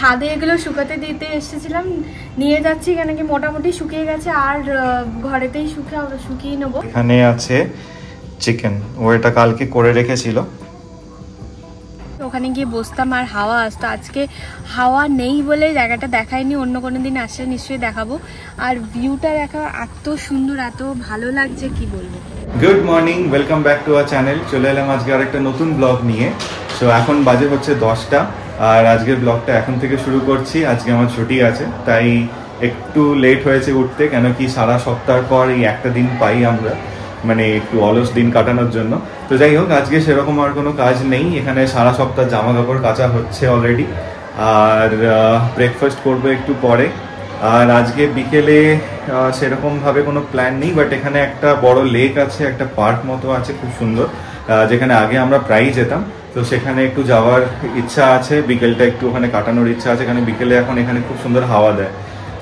ছাদে এগুলো শুকাতে দিতে এসেছিলাম, নিয়ে যাচ্ছি কেন কি মোটামুটি শুকিয়ে গেছে, আর ঘরেতেই শুকিয়ে নেবো। এখানে আছে চিকেন, ও এটা কালকে করে রেখেছিল, ওখানে গিয়ে বসতাম আর হাওয়া আসতো। আজকে হাওয়া নেই বলে জায়গাটা দেখাইনি, অন্য কোনো দিন আসলে নিশ্চয়ই দেখাবো। আর ভিউটা দেখা এত সুন্দর, এত ভালো লাগছে কি বলবো। Good morning, welcome back to our channel. চলে এলাম আজকে আরেকটা নতুন ব্লগ নিয়ে। সো এখন বাজে হচ্ছে 10টা, আর আজকের ব্লগটা এখন থেকে শুরু করছি। আজকে আমার ছুটি আছে, তাই একটু লেট হয়েছে উঠতে, কেন কি সারা সপ্তাহ পর এই একটা দিন পাই আমরা, মানে একটু অলস দিন কাটানোর জন্য। তো যাই হোক, আজকে সেরকম আর কোনো কাজ নেই। এখানে সারা সপ্তাহ জামা কাপড় কাচা হচ্ছে অলরেডি, আর ব্রেকফাস্ট করবো একটু পরে। আর আজকে বিকেলে সেরকমভাবে কোনো প্ল্যান নেই, বাট এখানে একটা বড় লেক আছে, একটা পার্ক মতো আছে খুব সুন্দর, যেখানে আগে আমরা প্রায়ই যেতাম। তো সেখানে একটু যাওয়ার ইচ্ছা আছে, বিকেলটা একটু ওখানে কাটানোর ইচ্ছা আছে, কারণ বিকেলে এখন এখানে খুব সুন্দর হাওয়া দেয়।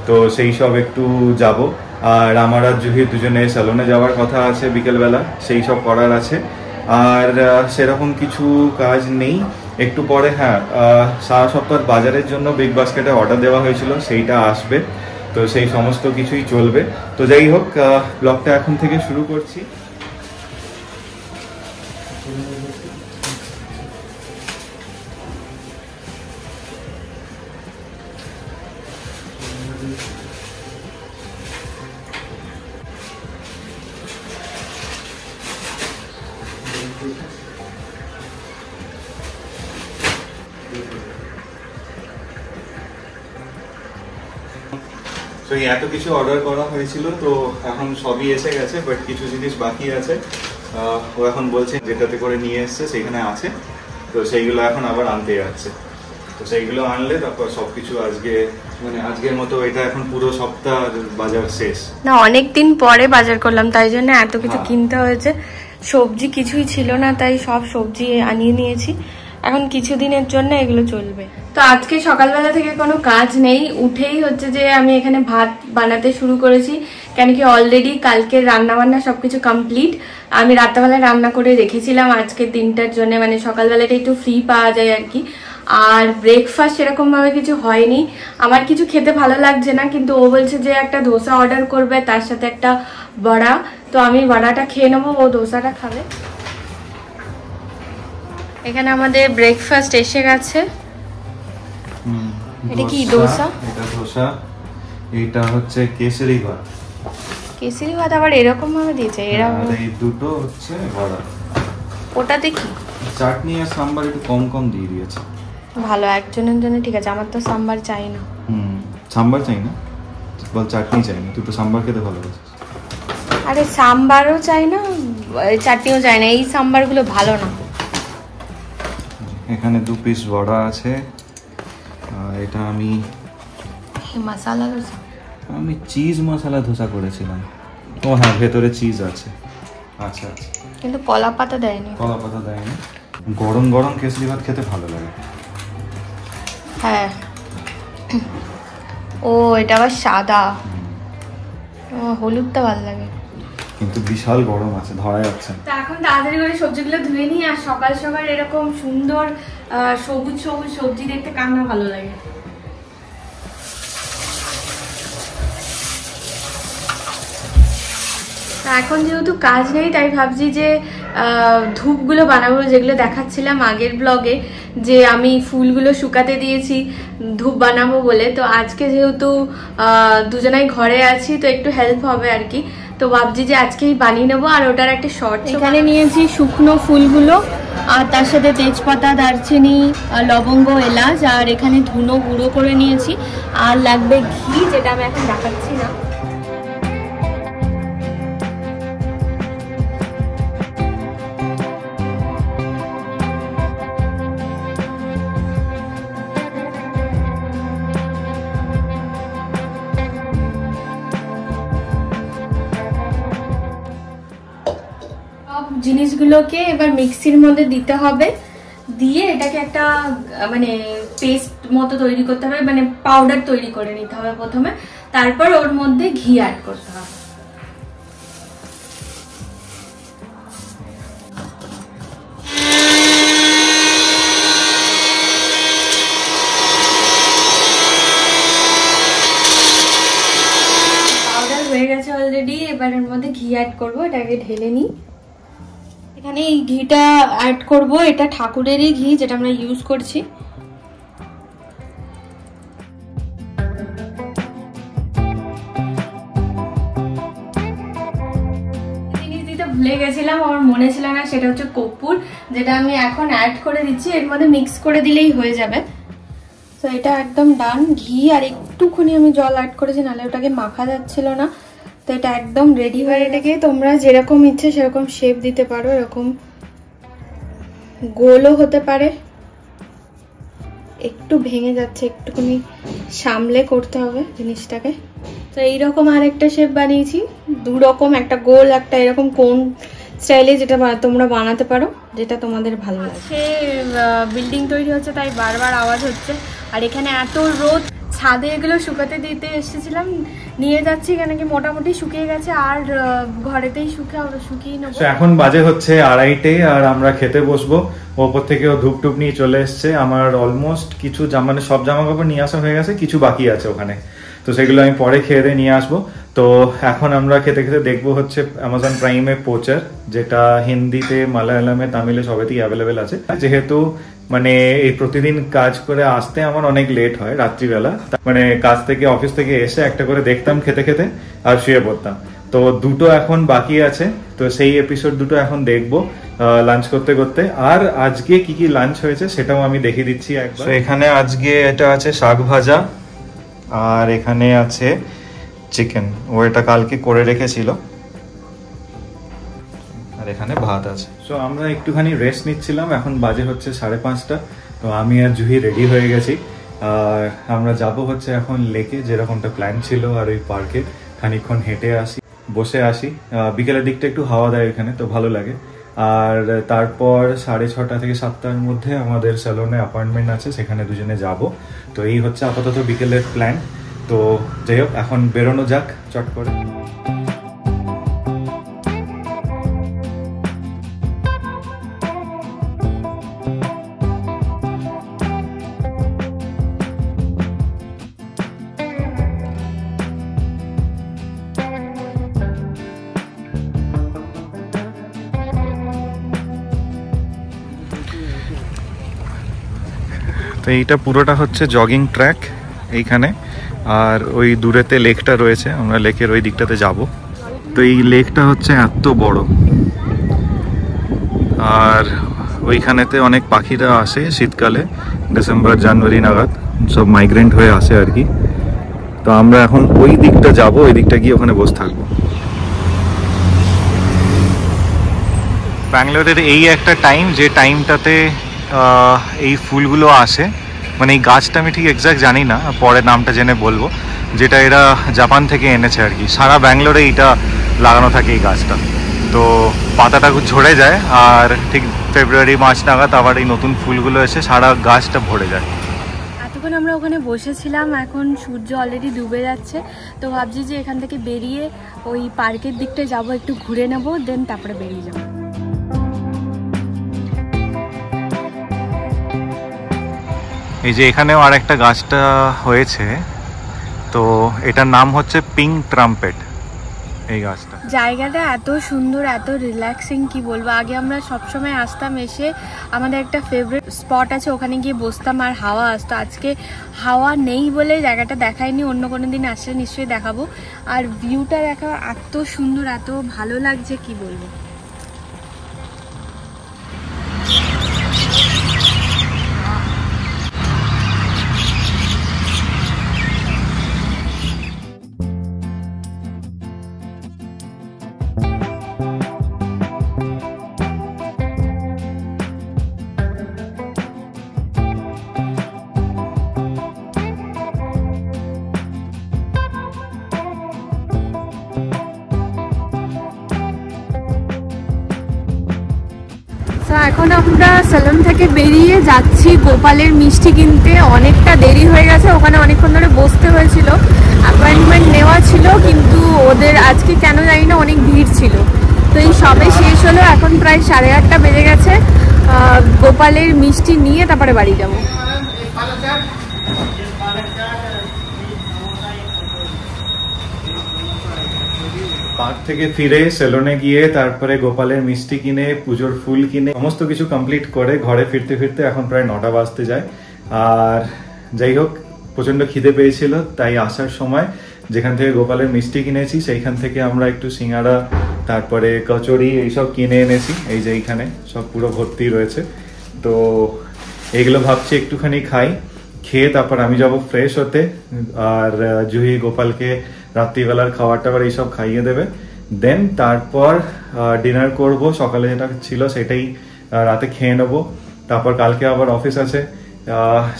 তো সেই সব একটু যাব। আর আমার আর জুহি দুজনে স্যালনে যাওয়ার কথা আছে বিকেলবেলা, সেই সব করার আছে। আর সেরকম কিছু কাজ নেই। একটু পরে সারা সপ্তাহ বাজারের জন্য বিগ বাস্কেটে অর্ডার দেওয়া হয়েছিল, সেইটা আসবে। তো সেই সমস্ত কিছুই চলবে। তো যাই হোক, ব্লগটা এখন থেকে শুরু করছি। তো এত কিছু অর্ডার করা হয়েছিল, তো এখন সবই এসে গেছে, বাট কিছু জিনিস বাকি আছে। ও এখন বলছে যেটাতে করে নিয়ে এসছে সেখানে আছে, তো সেইগুলো এখন আবার আনতে যাচ্ছে। তো সেইগুলো আনলে তারপর সবকিছু আজকে, মানে আজকের মতো এটা এখন পুরো সপ্তাহ বাজার শেষ না, অনেকদিন পরে বাজার করলাম, তাই জন্য এত কিছু কিনতে হয়েছে। সবজি কিছুই ছিল না, তাই সব সবজি আনিয়ে নিয়েছি। এখন কিছুদিনের জন্য এগুলো চলবে। তো আজকে সকালবেলা থেকে কোনো কাজ নেই, উঠেই হচ্ছে যে আমি এখানে ভাত বানাতে শুরু করেছি, কেন কি অলরেডি কালকের রান্নাবান্না সবকিছু কমপ্লিট। আমি রাত্রেবেলায় রান্না করে রেখেছিলাম আজকের দিনটার জন্য, মানে সকালবেলাটা একটু ফ্রি পাওয়া যায় আর কি। আর ব্রেকফাস্ট সেরকম ভাবে কিছু হয়নি, আমার কিছু খেতে ভালো লাগছে না, কিন্তু ও বলছে যে একটা ধোসা অর্ডার করবে, তার সাথে একটা বড়া। তো আমি বড়াটা খেয়ে নেবো, ও ধোসাটা খাবে। এখানে আমাদের ব্রেকফাস্ট এসে গেছে। এটা কি দোসা? এটা দোসা, এটা হচ্ছে কেসরি ভাত। কেসরি ভাত আবার এরকম ভাবে দিয়েছে? এরকম এই দুটো হচ্ছে বড়া। ওটাতে কি? চাটনি আর সাম্বার একটু কম কম দিয়ে দিয়েছে। ভালো, একজনের জন্য ঠিক আছে, আমার তো সাম্বার চাই না। সাম্বার চাই না বল, চাটনি চাই না। তুই তো সাম্বার খেতে ভালোবাসিস। আরে সাম্বারও চাই না, চাটনিও চাই না, এই সাম্বারগুলো ভালো না। এখানে 2 পিস বড়া আছে। এটা আমি মশলা দোসা, আমি চিজ মশলা ধোসা করেছিলাম। ও হ্যাঁ, ভেতরে চিজ আছে। আচ্ছা আচ্ছা, কিন্তু কলা পাতা দেয়নি। কলা পাতা দেয়নি। গরম গরম কেসরি ভাত খেতে ভালো লাগে। হ্যাঁ। ও এটা আবার সাদা, হলুদটা ভালো লাগে, কিন্তু বিশাল গরম আছে, ধরা যাচ্ছে না। তো এখন তাড়াতাড়ি করে সবজিগুলো ধুয়ে নিই। আর সকাল সকাল এরকম সুন্দর সবুজ সবুজ সবজি দেখতে কার না ভালো লাগে। এখন যেহেতু কাজ নেই, তাই ভাবছি যে ধূপগুলো বানাবো, যেগুলো দেখাচ্ছিলাম আগের ব্লগে, যে আমি ফুলগুলো শুকাতে দিয়েছি ধূপ বানাবো বলে। তো আজকে যেহেতু দুজনাই ঘরে আছি, তো একটু হেল্প হবে আর কি। তো ভাবছি যে আজকেই বানিয়ে নেবো। আর ওটার একটা শর্ট এখানে নিয়েছি, শুকনো ফুলগুলো, আর তার সাথে তেজপাতা, দারচিনি, লবঙ্গ, এলাচ, আর এখানে ধুনো গুঁড়ো করে নিয়েছি। আর লাগবে ঘি, যেটা আমি এখন দেখাচ্ছি না। জিনিসগুলোকে এবার মিক্সির মধ্যে দিতে হবে, দিয়ে এটাকে একটা মানে পেস্ট মতো তৈরি করতে হবে, মানে পাউডার তৈরি করে নিতে হবে প্রথমে, তারপর ওর মধ্যে ঘি অ্যাড করতে হবে। রেডি। এবার এর মধ্যে ঘি অ্যাড করবো, এটাকে ঢেলে নিই। এখানে এই ঘিটা অ্যাড করব, এটা ঠাকুরেরই ঘি যেটা আমরা ইউজ করছি। জিনিস দিতে ভুলে গেছিলাম, আমার মনে ছিল না, সেটা হচ্ছে কর্পূর, যেটা আমি এখন অ্যাড করে দিচ্ছি। এর মধ্যে মিক্স করে দিলেই হয়ে যাবে। তো এটা একদম ডান। ঘি আর একটুখানি আমি জল অ্যাড করেছি, নাহলে ওটাকে মাখা যাচ্ছিল না। তো এটা একদম রেডি হয়ে, এটাকে তোমরা যেরকম ইচ্ছে সেরকম শেপ দিতে পারো। এরকম গোলও হতে পারে, একটু ভেঙে যাচ্ছে, একটুখানি সামলে করতে হবে জিনিসটাকে। তো এইরকম আরেকটা শেপ বানিয়েছি, দু রকম, একটা গোল একটা এরকম কোন স্টাইলে, যেটা তোমরা বানাতে পারো, যেটা তোমাদের ভালো লাগে। সে বিল্ডিং তৈরি হচ্ছে তাই বারবার আওয়াজ হচ্ছে। আর এখানে এত রোদ, ছাদে এগুলো শুকাতে দিতে এসেছিলাম, নিয়ে যাচ্ছি, কেন কি মোটামুটি শুকিয়ে গেছে, আর ঘরেতেই শুকিয়ে নেবো। এখন বাজে হচ্ছে 2:30 আর আমরা খেতে বসবো। ওপর থেকেও ধূপ টুপ নিয়ে চলে এসছে। আমার অলমোস্ট কিছু মানে সব জামা কাপড় নিয়ে আসা হয়ে গেছে, কিছু বাকি আছে ওখানে, তো সেগুলো আমি পরে খেয়ে দিয়ে নিয়ে আসবো। তো এখন আমরা খেতে খেতে দেখবো হচ্ছে অ্যামাজন প্রাইমে পোচার, যেটা হিন্দিতে, মালায়ালামে, তামিলে সবেতেই অ্যাভেলেবেল আছে। যেহেতু মানে এই প্রতিদিন কাজ করে আসতে আমার অনেক লেট হয় রাত্রিবেলা, মানে কাজ থেকে অফিস থেকে এসে একটা করে দেখতাম খেতে খেতে আর শুয়ে পড়তাম। তো দুটো এখন বাকি আছে, তো সেই এপিসোড দুটো এখন দেখবো লাঞ্চ করতে করতে। আর আজকে কি কি লাঞ্চ হয়েছে সেটাও আমি দেখিয়ে দিচ্ছি একবার। এখানে আজকে এটা আছে শাক ভাজা, আর এখানে আছে চিকেন, ও এটা কালকে করে রেখেছিল, আর এখানে ভাত আছে। সো আমরা একটুখানি রেস্ট নিচ্ছিলাম, এখন বাজে হচ্ছে 5:30। তো আমি আর জুহি রেডি হয়ে গেছি, আর আমরা যাব হচ্ছে এখন লেকে, যেরকমটা প্ল্যান ছিল, আর ওই পার্কে খানিকক্ষণ হেঁটে আসি, বসে আসি। বিকেলের দিকটা একটু হাওয়া দেয় এখানে, তো ভালো লাগে। আর তারপর 6:30 থেকে 7টার মধ্যে আমাদের স্যালনে অ্যাপয়েন্টমেন্ট আছে, সেখানে দুজনে যাব। তো এই হচ্ছে আপাতত বিকেলের প্ল্যান। তো যাই হোক, এখন বেরোনো যাক চট করে। তো এইটা পুরোটা হচ্ছে জগিং ট্র্যাক এইখানে, আর ওই দূরেতে লেকটা রয়েছে, আমরা লেকের ওই দিকটাতে যাব। তো এই লেকটা হচ্ছে এত বড়, আর ওইখানেতে অনেক পাখিরা আসে শীতকালে, ডিসেম্বর জানুয়ারি নাগাদ সব মাইগ্রেন্ট হয়ে আসে আর কি। তো আমরা এখন ওই দিকটা যাব, ওই দিকটা গিয়ে ওখানে বসে থাকবো। ব্যাঙ্গালোরের এই একটা টাইম, যে টাইমটাতে এই ফুলগুলো আসে, মানে এই গাছটা আমি ঠিক এক্স্যাক্ট জানি না, পরে নামটা জেনে বলবো, যেটা এরা জাপান থেকে এনেছে আর কি। সারা ব্যাঙ্গালোরে এইটা লাগানো থাকে এই গাছটা। তো পাতাটা ঝরে যায়, আর ঠিক ফেব্রুয়ারি মার্চ নাগাদ আবার এই নতুন ফুলগুলো এসে সারা গাছটা ভরে যায়। এতক্ষণ আমরা ওখানে বসেছিলাম, এখন সূর্য অলরেডি ডুবে যাচ্ছে। তো ভাবছি যে এখান থেকে বেরিয়ে ওই পার্কের দিকটা যাব, একটু ঘুরে নেব, দেন তারপরে বেরিয়ে যাবো। এই যে এখানেও আর একটা গাছটা হয়েছে, তো এটার নাম হচ্ছে পিঙ্ক ট্রাম্পেট এই গাছটা। জায়গাটা এত সুন্দর, এত রিল্যাক্সিং, কি বলবো। আগে আমরা সবসময় আসতাম, এসে আমাদের একটা ফেভারিট স্পট আছে, ওখানে গিয়ে বসতাম আর হাওয়া আসতো। আজকে হাওয়া নেই বলে জায়গাটা দেখাইনি, অন্য কোনো দিন আসলে নিশ্চয়ই দেখাবো। আর ভিউটা দেখা এত সুন্দর, এত ভালো লাগছে, কি বলবো। তো এখন আমরা সেলুন থেকে বেরিয়ে যাচ্ছি গোপালের মিষ্টি কিনতে। অনেকটা দেরি হয়ে গেছে, ওখানে অনেকক্ষণ ধরে বসতে হয়েছিল, অ্যাপয়েন্টমেন্ট নেওয়া ছিল, কিন্তু ওদের আজকে কেন জানি না অনেক ভিড় ছিল। তো এই সবে শেষ হলো, এখন প্রায় 8:30 বেজে গেছে। গোপালের মিষ্টি নিয়ে তারপরে বাড়ি যাবো। পার্ক থেকে ফিরে সেলুনে গিয়ে তারপরে গোপালের মিষ্টি কিনে পুজোর ফুল কিনে সমস্ত কিছু কমপ্লিট করে ঘরে ফিরতে ফিরতে এখন প্রায় 9টা বাজতে যায়। আর যাই হোক, প্রচন্ড খিদে পেয়েছিল, তাই আসার সময় যেখান থেকে গোপালের মিষ্টি কিনেছি সেইখান থেকে আমরা একটু সিঙ্গাড়া তারপরে কচুরি এইসব কিনে এনেছি। এই যে এইখানে সব পুরো ভর্তি রয়েছে, তো এইগুলো ভাবছি একটুখানি খাই, খেয়ে তারপর আমি যাব ফ্রেশ হতে। আর জুহি গোপালকে রাত্রিবেলার খাবার টাবার এইসব খাইয়ে দেবে। দেন তারপর ডিনার করব, সকালে যেটা ছিল সেটাই রাতে খেয়ে নেবো। তারপর কালকে আবার অফিস আছে,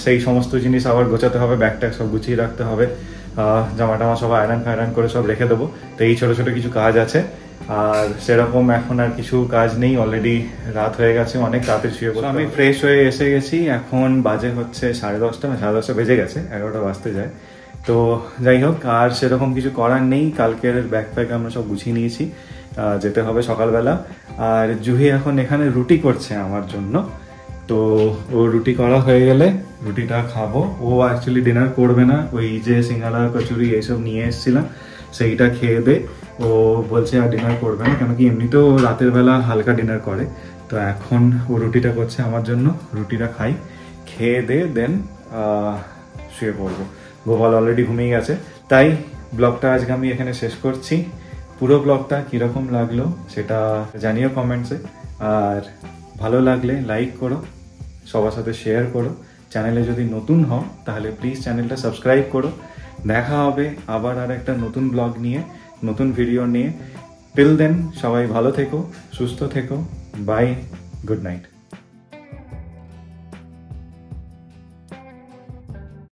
সেই সমস্ত জিনিস আবার গোছাতে হবে, ব্যাগটা সব গুছিয়ে রাখতে হবে, জামা টামা সব আয়রন করে সব রেখে দেবো। তো এই ছোট ছোট কিছু কাজ আছে, আর সেরকম এখন আর কিছু কাজ নেই। অলরেডি রাত হয়ে গেছে, অনেক রাতে শুয়ে পড়লাম। আমি ফ্রেশ হয়ে এসে গেছি, এখন বাজে হচ্ছে 10:30 বেজে গেছে, 11টা বাজতে যায়। তো যাই হোক, আর সেরকম কিছু করার নেই, কালকের ব্যাগ প্যাক আমরা সব গুছিয়ে নিয়েছি, যেতে হবে সকালবেলা। আর জুহি এখন এখানে রুটি করছে আমার জন্য, তো ও রুটি করা হয়ে গেলে রুটিটা খাবো। ও অ্যাকচুয়ালি ডিনার করবে না, ওই যে সিঙ্গাড়া কচুরি এইসব নিয়ে এসেছিলাম সেইটা খেয়ে দে। ও বলছে আর ডিনার করবে না, কেন কি এমনিতেও রাতের বেলা হালকা ডিনার করে। তো এখন ও রুটিটা করছে আমার জন্য, রুটিটা খাই, খেয়ে দে দেন শুয়ে পড়বো। গোপাল অলরেডি ঘুমিয়ে গেছে। তাই ব্লগটা আজকে আমি এখানে শেষ করছি। পুরো ব্লগটা কীরকম লাগলো সেটা জানিও কমেন্টসে, আর ভালো লাগলে লাইক করো, সবার সাথে শেয়ার করো। চ্যানেলে যদি নতুন হও তাহলে প্লিজ চ্যানেলটা সাবস্ক্রাইব করো। দেখা হবে আবার আর একটা নতুন ব্লগ নিয়ে, নতুন ভিডিও নিয়ে। টিল দেন সবাই ভালো থেকো, সুস্থ থেকো, বাই, গুড নাইট।